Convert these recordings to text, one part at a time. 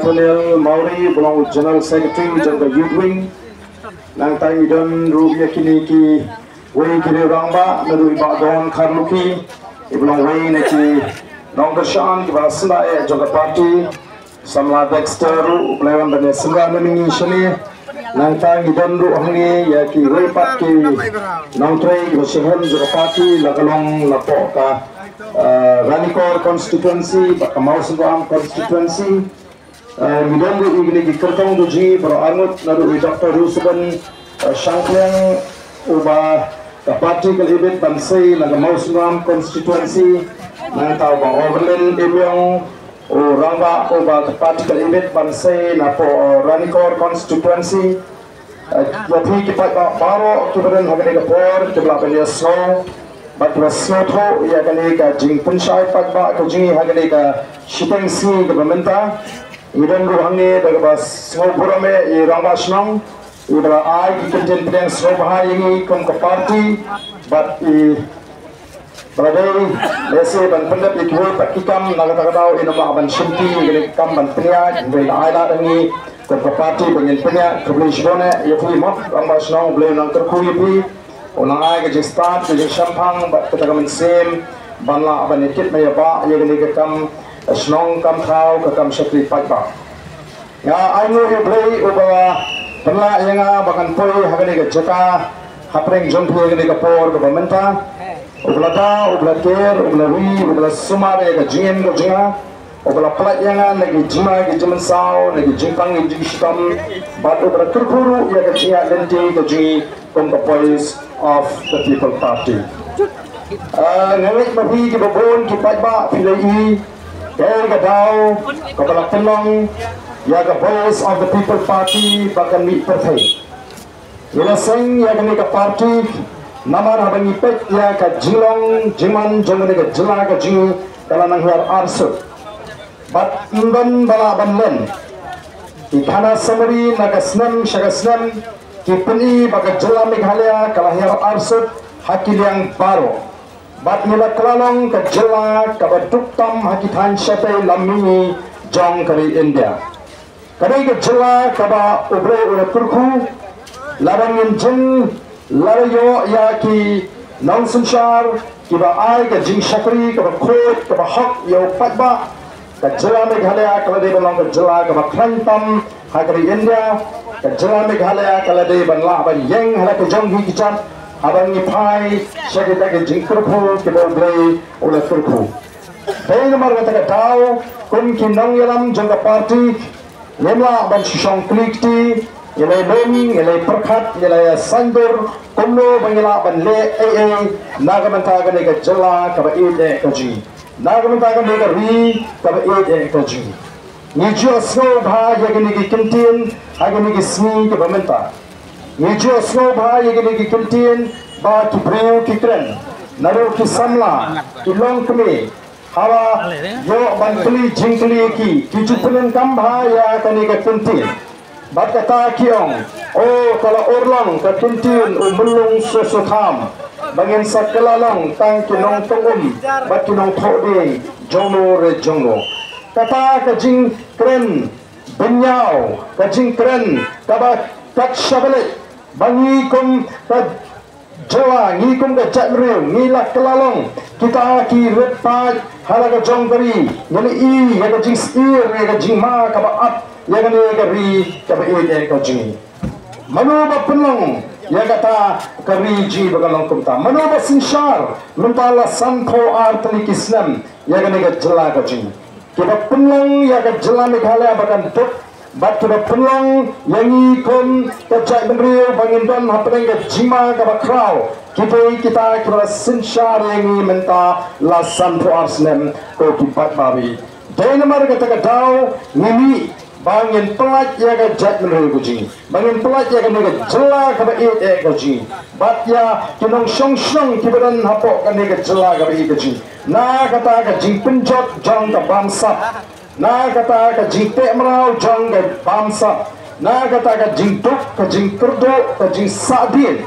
Nathaniel Mauri belong General Secretary jangka Youth Wing nang tangi dan rupiah kini ki wei kini rangba lalu iba don Karluki belong wei neki nongkershan ki basna jangka party samla Dexter pelawan banyak semua memingi sini nang tangi dan ru hangi ya ki wei pat ki nongtrei basihan jangka party lakalong lapok ka Ranikor constituency, Bakamau Sembam constituency. Midang ini di Kertong Duji, Berangut, lalu Dr. Rusuban Shangkleng, Uba Parti Kalibet Bansai, Nagamau Sembam constituency. Nantau Bang Overland Emyong, Rangba Uba Parti Kalibet Bansai, Napo Ranikor constituency. Jadi kita baru kita hari ini kapor, kita belajar snow. But was snow ya kali ka jing punshai pat ba ka jing ha kali ka shiteng si governmenta idan ru hange daga bas snow burame I rangba snong ibra ai ki content plan snow ba yangi kom ka party but Bradai lese ban pendap ikwo pakikam naga tagadau ina ma ban shimti gele kam ban pnya vel aila dangi kom ka party bangin pnya publish bone ya fui mo rangba snong ble nang terku yi Unang ay ke start ke champagne bat kita kami sem banla banikit maya ba ye gani ke kam snong kam thau ke kam shakri pat ba ya ainu ye blei uba banla yenga bakan poi hagani ke jaka hapreng jompu ye gani ke por ke bamenta ublata ublater ublawi ubla sumare ke jien ke jinga ubla plat yenga lagi jima ke jiman sao lagi jingpang ke jistam bat ubla kurkuru ye ke jinga lenti ke ji kom ke pois of the People Party. Ngamit mahi ki babon ki pajba pilai kaya gadau kapala pelong ya ka voice of the People Party bakan mi perthai. Ila seng ya ka ni ka party namar habang ipet ya ka jilong jiman jongane ka jila ka jing kala nang hiar arsu. But imban bala banlen ikana samari nagasnam shagasnam Kipuni baga jela Meghalaya kalahir arsut hakil yang baru. Bat nila kelalong ke jela kabaduktam hakitan syafai lamini jong kali India. Kadai ke jela kaba ubre ura kurku larangin jeng larayo ya ki nong sunshar kiba ai ke jing syakri kaba khot kaba hak yo patba ke jela Meghalaya kalade balong ke jela kaba krantam hakari India Kejala Meghalaya kalau dia banlah ban yang hala kejong hi kicat abang ni pai syakit lagi jingkurpu kita beri oleh kurpu. Dari nomor kata tahu kun kinong yalam jangka parti yamla ban sisong klikti yalai lom yalai perkat yalai sandur kumlo bangila ban le naga mentaga ni kejala kaba ide kaji naga mentaga ni ri kaba ide kaji. Nijio snow bha yagini ki kintin agini ki smi ke bamenta nijio snow bha yagini ki kintin ba ki breu ki kren naru ki samla ki long kme hawa yo bantli jingkli ki jupulen kam bha ya kani ka kintin bat kata kiong o kala orlang ka kintin umulung sesukham bangin sakalalong tang kinong tongum bat kinong thode jonglo re jonglo kata kajing keren benyau kajing keren kaba kat shabale bangi kom ka jawa ngi kom ka jatmriu ngi la kelalong kita ki repat hala ka jongkari ngani I ya kajing sir ya kajing ma kaba at ya ngani ka ri kaba ide kajing manu ba penong ya kata kari ji bagalong kumta manu ba sinshar mentala sanko artani kislam ya ngani ka jela kajing kita penlang ya ke jela Meghalaya bakan tuk bat kita penlang yang ikon kejak beriu bangin don hapeng ke jima ke bakrau kita sinshar yang menta lasan tu arsnem ko kipat babi dari nomor kata kedau ngini bangin pelat ya ke jat beriu kuji bangin pelat ya ke jela ke baik kuji bat ya kinong shong kibaran hapok ke jela ke baik kuji na kata ka jing penjot jong ka bamsap na kata ka jing te merau jong ka bamsap na kata ka jing tuk ka jing kurdo ka jing sadin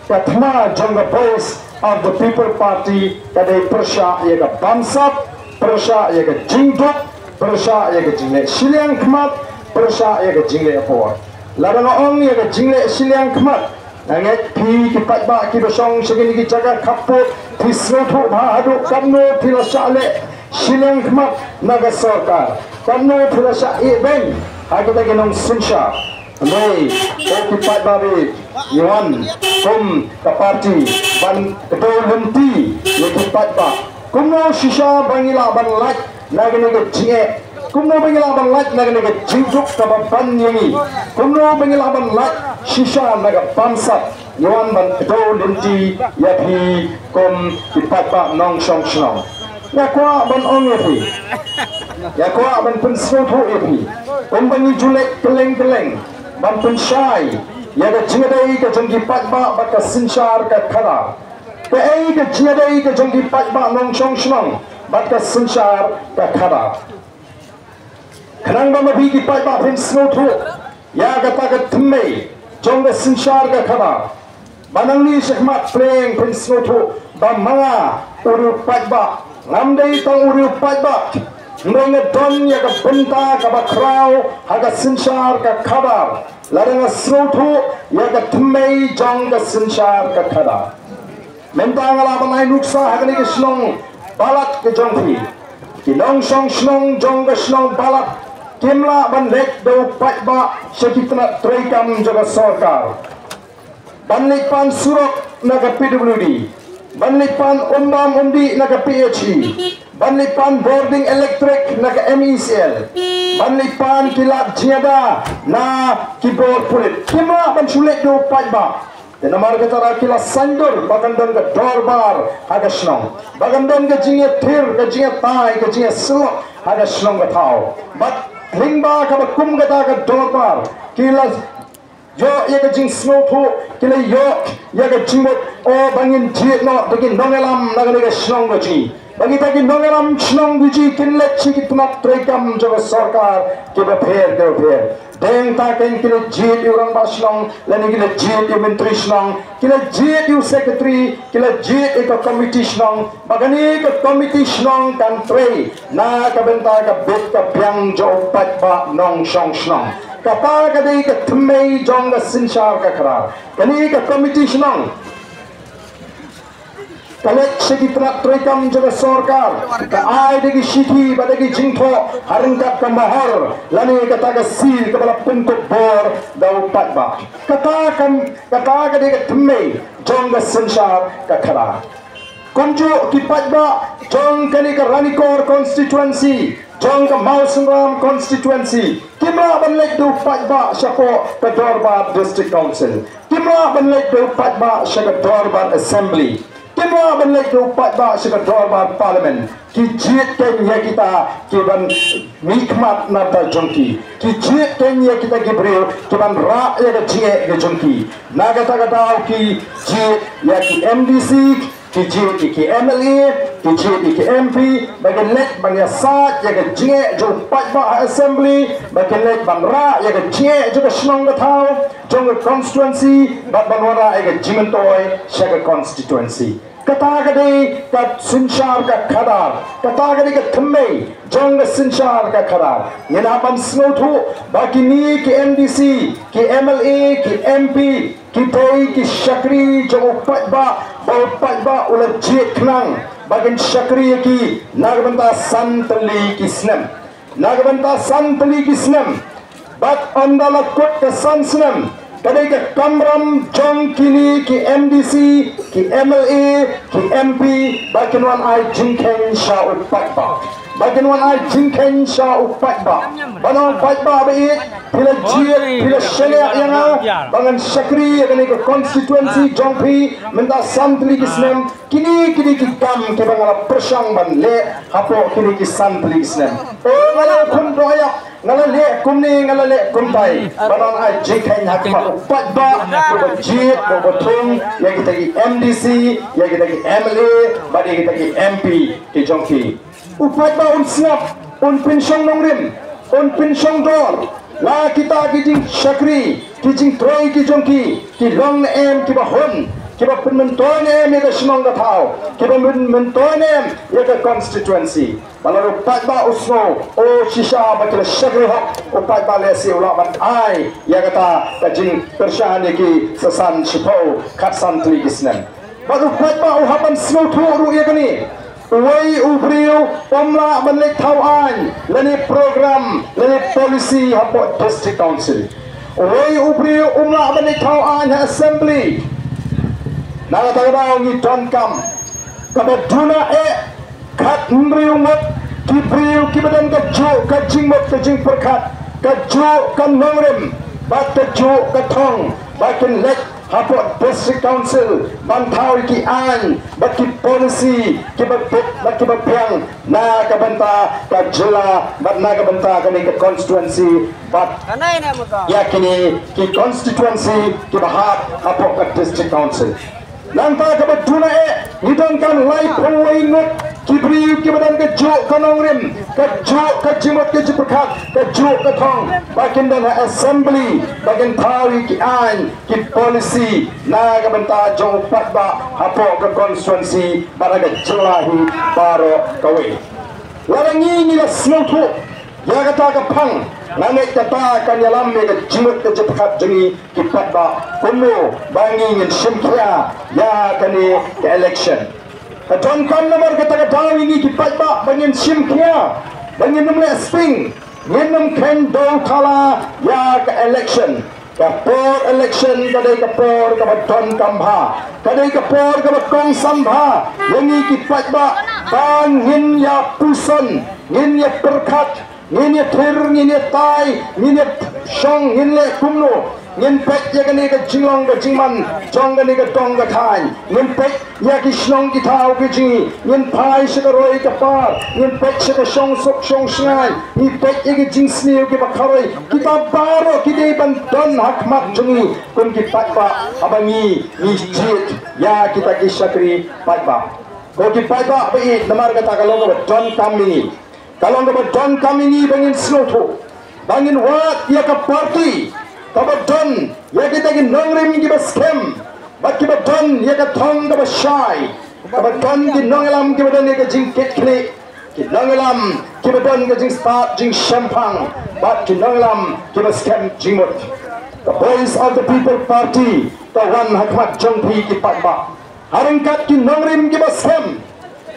ka thma jong ka voice of the People Party ka de persha ye ka bamsap persha ye ka jing tuk persya ya ke jingle siliang kemat persya ya ke jingle apa larang ong ya ke jingle siliang kemat nanget pi kipat ba ki besong segini ki jaga kaput tisrotu bahadu kamno tilasale siliang kemat naga sarkar kamno tilasa ben agak lagi nong sunsha Nei, kipat babi, Iwan, kum parti, ban ketua henti, kipat ba. Kumno sisa bangila ban laj, naga naga jinge. Kumno bangila ban laj, naga naga jingjuk kaba ban yangi. Kumno bangila ban laj, sisa naga bansat. Iwan ban ketua henti, yapi kum kipat ba nong song song. Ya kuah ban ong yapi, ya kuah ban pensrotu yapi. Bangi julek keleng. Ban pensyai ya ke jingadai ke jenggi patba baka sinsyar ke khara ke ai ke jingadai ke jenggi patba nong chong snong baka sinsyar ke khara khanang ba mabi ki patba pin snotu ya kata ke thme jong ke sinsyar ke khara banang ni shekmat pleng pin snotu ba manga uru patba ngamdai tang uru patba Mereka don ya ke benta ke bakrau haga sinsyar ke khadar larang srotu ya ke thmei jong ke sinsyar ke khadar mentang ala banai nuksa haga ni ke snong balat ke jongpi ki nong song snong jong ke snong balat kimla ban lek do patba sekitna treikam jaga sarkar banlik pan surok na ke PWD banlik pan undi na ke PHE Banlipan boarding electric na ke MECL Banlipan kilat jiada na keyboard pulit Kima ban sulit do patba Denamar ke tara kila sandur bagandon ke dorbar haga snong Bagandon ke jinge tir ke jinge tai ke jinge silok haga snong ke tau Bat lingba ke bakum ke ta ke dorbar Kila yo ya ke jing snow tu kila yo ya ke jingot o bangin jiet no dagin nongelam na ke snong ke ji bagi tadi nongeram snong biji kinlet chiki tunak trekam jaga sarkar kiba pher deng ta ken kila jit urang ba snong lani kila jit yu menteri snong kila jit yu secretary kila jit yu committee snong bagani ke committee snong kan tre na ka benta ka bet ka pyang jo pat ba nong song snong kata kadai ke thmei jong ka sinshar ka khara kani ka committee snong Kalek sekitrak trekam jaga sarkar ka ai degi siti badagi jingtho harengkat kamahar lani kata ka sil kepala bentuk bor dau patba kata ka degi thme jong ka sinshar ka khara konjo ki patba jong kani ka ranikor constituency jong ka Mausungram constituency kimra banlek du patba sako ka Dorbar district council kimra banlek du patba saka Dorbar assembly Kima banlek do patba saka Dorbar parliament ki jiet kenya kita ki ban mikmat nata jongki ki jiet kenya kita gibril ki ban ra ya ke jiet ke jongki naga kata ki jiet ya ki MDC ki jiet ki MLA ki jiet ki MP bagian lek bangya sat ya ke jiet jo patba assembly bagian lek ban ra ya ke jiet jo ke snong ke thau jong constituency bat banwara ya ke jimentoy saka constituency kata kadai ka sinshar ka khadar kata kadai ka thme jong ka sinshar ka khadar yana ban snothu bakini ki MDC ki MLA ki MP ki dei ki shakri jong patba ula jit knang bagin shakri ki nagbanta santli ki snem nagbanta santli ki snem bat andala kot ka san snem kadai ke kamram jong kini ki MDC ki MLA ki MP bagian wan ai jingken sha upatba bagian wan ai jingken sha upatba banang patba be pila jiet pila shele yang bangan sakri kani ke constituency jong pi menta santli ki snem kini ki kam ke bangala persang ban le hapo kini ki santli ki snem ngala kun doya ngala le kumni ngala le kumtai banang ai jingken hakma patba ko jiet ko thung ya kita ki MDC ya kita ki MLA badi kita ki MP ki jongki upatba un siap un pensiong nongrim un pensiong dor la kita ki jing sakri ki jing troi ki jongki ki long em ki bahon kiba penmentoinem ya ke senong katau kiba mentoinem ya ke constituency balaru patba usno o shisha bakila shagri hok o patba lesi ulah ban ai ya kata kajing persyahan ki sesan shipau khatsan tli isnan baru patba o haban snow tu ru ya kani Wai ubriu pemla balik tauan lani program lani polisi hapot district council. Wai ubriu umla balik tauan assembly. Naga tagaw ni Don Kam. Kabaduna kat mbriu mot kibriu kibadan kaju kajing mot kajing perkat kaju kan nongrim bat kaju katong bakin lek hapot district council bantau ki an baki polisi ki bapiang na kabanta ka jela bat na kabanta kani ke constituency bat yakini ki constituency ki bahap hapot ka district council nanta kabaduna nidon kan lai pawai ngot kibriu ki badan ke juk kanongrim ke juk ke jimot ke jiperkat ke juk ke thong bakin dan assembly bakin tawi ki an ki polisi na kabanta jong patba hapo ke constituency baraga jelahi baro kawe warangi ni la snotho ya kata ka phang nangai kata kan yalam me ke jimot ke jiperkat jengi ki patba kuno bangi ngin simkia ya kani ke election Don Kam nomor kita tahu ini kipat ba bangin simkia bangin nomor spring ngenum ken dong kala ya ke election kapor election kadai kapor ka Don Kambha kadai kapor ka Kong Sambha yangi kipat ba bangin ya puson ngin ya perkat ngin ya thir ngin ya tai ngin ya shong ngin le kumno ngin pek ya kani ka jinglong ka jingman jong kani ka tong ka thai ngin pek ya ki shnong ki thau ki jingi ngin phai se ka roi ka par ngin pek se ka shong sok shong sngai ni pek ya ki jing sniu ki bakharoi kita baro ki dei ban don hakmat jungi kun ki patba abangi ni jit ya kita ki sakri patba ko ki patba bai namar kata kalau ka Don Kam ini kalau ka Don Kam ini bangin snotho bangin wat ya ka party kabadon ya kita ki nongrim ki baskem bat ki badon ya ka thong ka basai kabadon ki nongelam ki badon ya ka jingket kli ki nongelam ki badon ka jing start jing champang bat ki nongelam ki baskem jingmot the voice of the people party the one hakmat jongpi ki patba haringkat ki nongrim ki baskem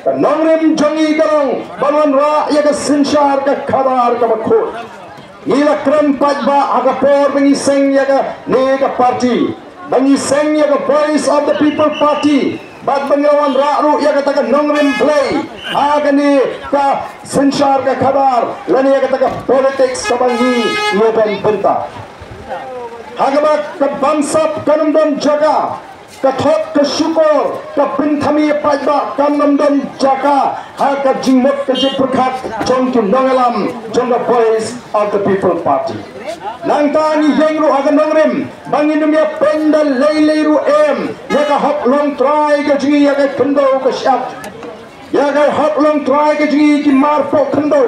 ka nongrim jongi garong banwan ra ya ka sinshar ka khabar ka bakhot Nila kran patba agapor bangi seng yaga nega party bangi seng yaga voice of the people party bad bangawan raru yaga taga nongrim play agani ka senshar ka khabar lani yaga taga politics ka bangi yoben benta hagabat ka bansap kanumdon jaga ka thot ka syukur ka pinthami patba kanumdon jaga ha ka jingmot ka jiprkhat jong ki nongalam jong the voice of the people party nang tani yengru aga nongrim bangin ya penda leileiru em ya ka hop long try ka jingi ya ka kendo ka shat ya ka hop long try ka jingi ki marpo kendo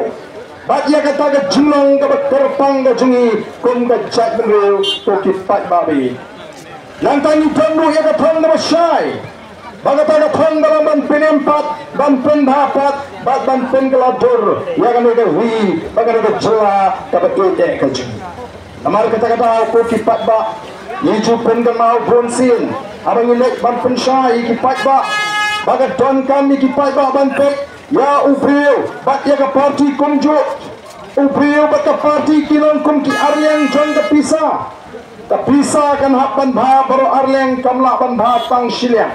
bat ya ka ta ka jinglong ka terpang ka jingi kum ka chat bengru to ki patba bi nang tani tangru ya ka thong na shai bagata ka thong dalam ban penempat ban pendapat bat ban pengeladur ya kan ada wi bagata ka jela ka betul dek ka jing namar kata-kata aku kipat ba yiju pengen mau bronsin abang ilek ban pensyai kipat ba bagat Don Kam kipat ba ban pek ya ubriu bat ya ka parti kumjut ubriu bat ka parti kilong kum ki aryang jong ka pisa kan hapan bha baro arleng kamla ban bha tang silyang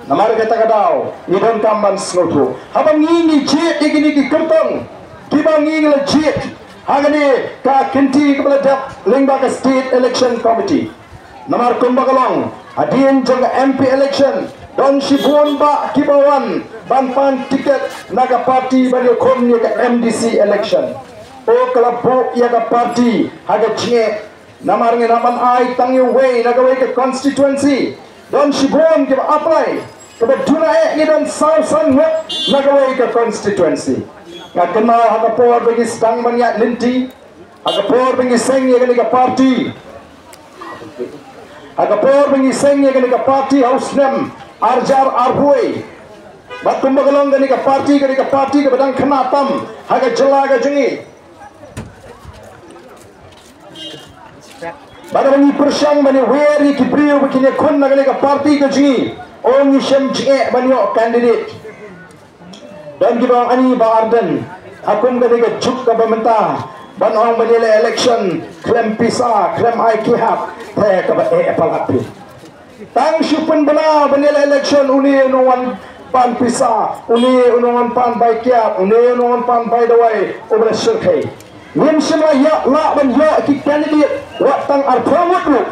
namar kata-kata ni Don Kam ban snotho abang ini jit igini ki kertong kibang ini legit Hagani ka kinti kepala dap lingba ka state election committee namar kumbagalong adien jong MP election don shibun ba kibawan banpan tiket naga party bani kom ni ka MDC election o kalabu ya ka party haga chinge namar ngi naman ai tangi way naga way ka constituency don shibun kiba apply kaba duna ni don sausan naga way ka constituency Kakena hagapor bagi sedang banyak linti, hagapor bagi seng ya kali ke parti, Agapor mengiseng yang ke parti House Nem Arjar Arhuai. Batum bagalong gani ke parti ke badang kenatam haga jelaga jengi. Bada mengi persyang bani weri kibriu begini kun gani ke parti ke jengi. Ong isem jengi bani kandidat. Dan kita ani ba Arden akum gani ke juk ke pemerintah ban orang menilai election klem pisa klem ai kihap teh ke apalapi tang syupen bela menilai election uni unuan pan pisa uni unuan pan bai kiap uni unuan pan bai dawai obra surkai ngin semua ya la ban ya ki candidate wat tang arprawat lu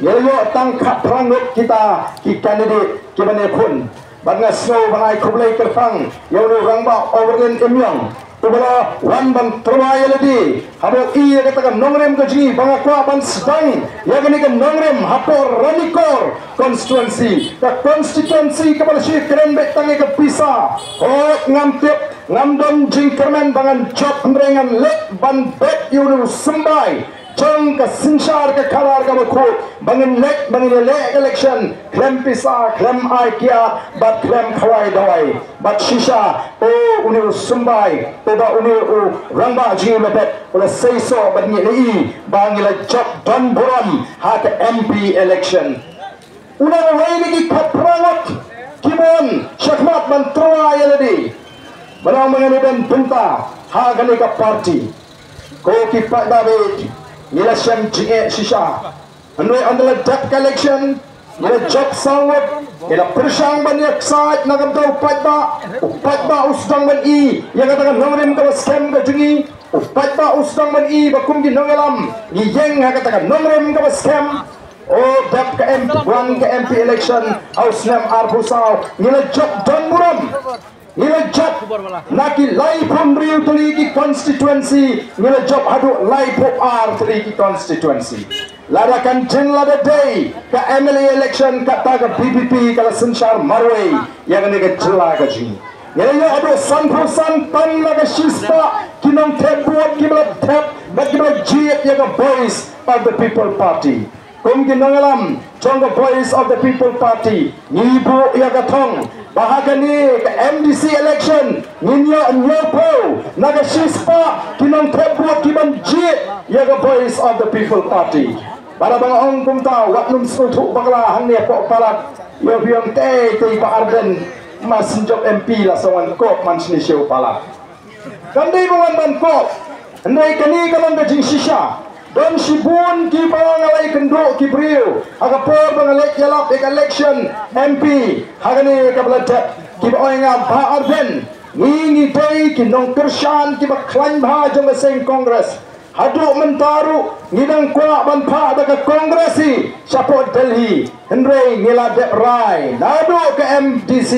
ya yo tang kap prangut kita ki candidate ki bane kun banga snow bangai kublai kerpang ya unu rangba overland emyang ubala wan ban terwaya lagi habo iya katakan nongrem ke jini banga kwa ban sedang ya gani ke nongrem hapor ranikor constituency kepada si keren betangi ke pisa ngam tiap ngam don jingkermen bangan job merengan lek ban bet yunu sembai Jong ke sinsar ke kalar ke bakut bangin lek election klem pisa klem aikia bat klem kawai dawai bat shisha uni sumbai ba uni rangba ji lebet oleh seiso bat ni bangila job don buram ha ke MP election una wai ni kaprangot kibon syakmat ban troa yaladi banang mengenai benta ha gani ke parti ko kipak David nila syam jinge shisha anoi andala debt collection nila job sawat nila persyang banyak saat nagam tau upat ba usdang ban i yang katakan nongrim ka scam ka jungi upat ba usdang ban i bakum gi nongelam ni yeng katakan nongrim ka scam debt ka MP election house nem arbusau nila job don muram nila job naki lai pun riu tuli ki constituency nila job hadu lai pop ar tuli ki constituency ladakan jen lada day ka MLA election ka taga BBP kala sensyar marway yang ni ka jela ka jini nila yo adu san tan laga shispa kinong tebuat kibla tep bat kibla jiet yang ka voice of the people party kum ginongalam chong the voice of the people party nibu ya gatong bahagani ke MDC election ninyo nyopo naga shispa kinong tebuat kiban jiet ya the voice of the people party para bang ong kumta watnum sutu bakla hangnya pok palat yo biang te Pak Arden mas njok MP la sawan kop man sini show palat kandai bangan ban kop ndai kani kalam bejing shisha don sibun ki bangalai kenduk ki brio agapor bangalai yalap ek election MP hagani kabladat ki oinga Pak Arden ngingi dei ki nong kershan ki baklan bha jong seng kongres haduk mentaru ngidang kwa ban pha daga kongresi support Delhi hendrei ngila dep rai nadu ke MDC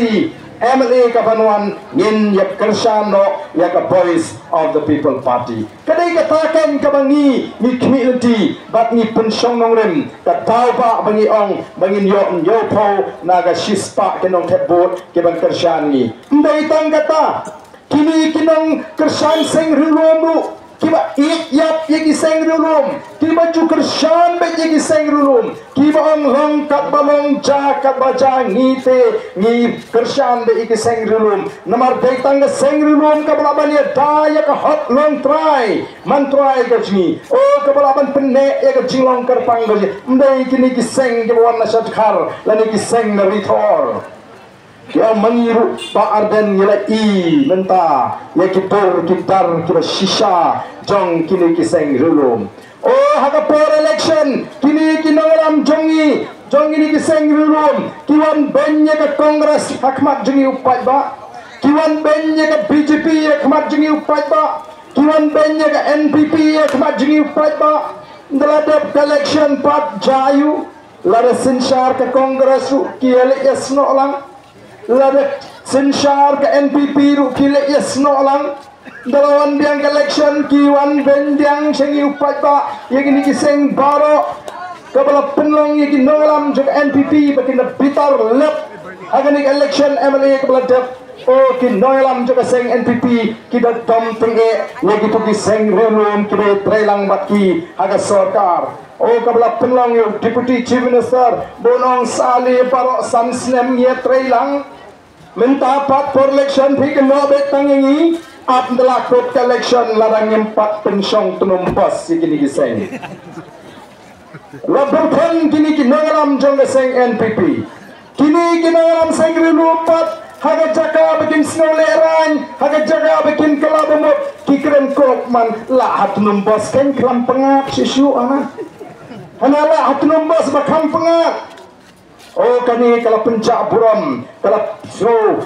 MLA Kapanuan ngin yak kershan no yak voice of the people party kadai katakan kabangi ni community bat ni pensyong nongrem katau ba bangi ong bangin yo po naga shispa kenong tebot keban kershan ni ndai tang kata kini kinong kershan seng rulum kiba yap yegi seng rulum kiba ju kershan be yegi seng rulum kiba ong long kat balong ja kat baja ngite ngi kershan be yegi seng rulum namar dei tang seng rulum ka balaban ya daya ka hot long try man try ka jni ka balaban penne ya ka jinglong kerpang be ndai kini ki seng ke warna shatkar lani ki seng na ritor ya mengiru Pak Arden nilai menta ya kitor kitar kiba shisha jong kini kiseng rulum hagapor election kini kinongalam jongi ini kiseng rulum kiwan benye ke kongres hakmat jengi upat ba kiwan benye ke BJP hakmat jengi upat ba kiwan benye ke NPP hakmat jengi upat ba daladep election pat jayu lada sinsyar ke kongres kialik yasno lang lada sensyar ke NPP ru kilek yasno lang dalawan biang election kiwan bendiang sengi upat ba yang ini kiseng baro kabala penlong yang nolam jog NPP bakin bitar lep aganik election MLA kabala dep Oh kinoilam juga seng NPP kita dom tinggi lagi pergi seng rumum kita trelang baki haga sorkar. Oh kabla penlong yo Deputy Chief Minister bonong sali parok sansnem ye trelang minta pat for election phi keno bet tangingi ap ndelakot election larang empat pensyong tunumpas sikini giseng. Laburkan kini kinoilam jong seng NPP. Kini kinoilam seng rumpat haga jaga bikin snow lerang, haga jaga bikin kelabumut, kikren kokman lah hat numbas kan kelam pengat sisu anak, hanalah hat numbas bakam pengat. Oh kani kalau pencak buram, kalau snow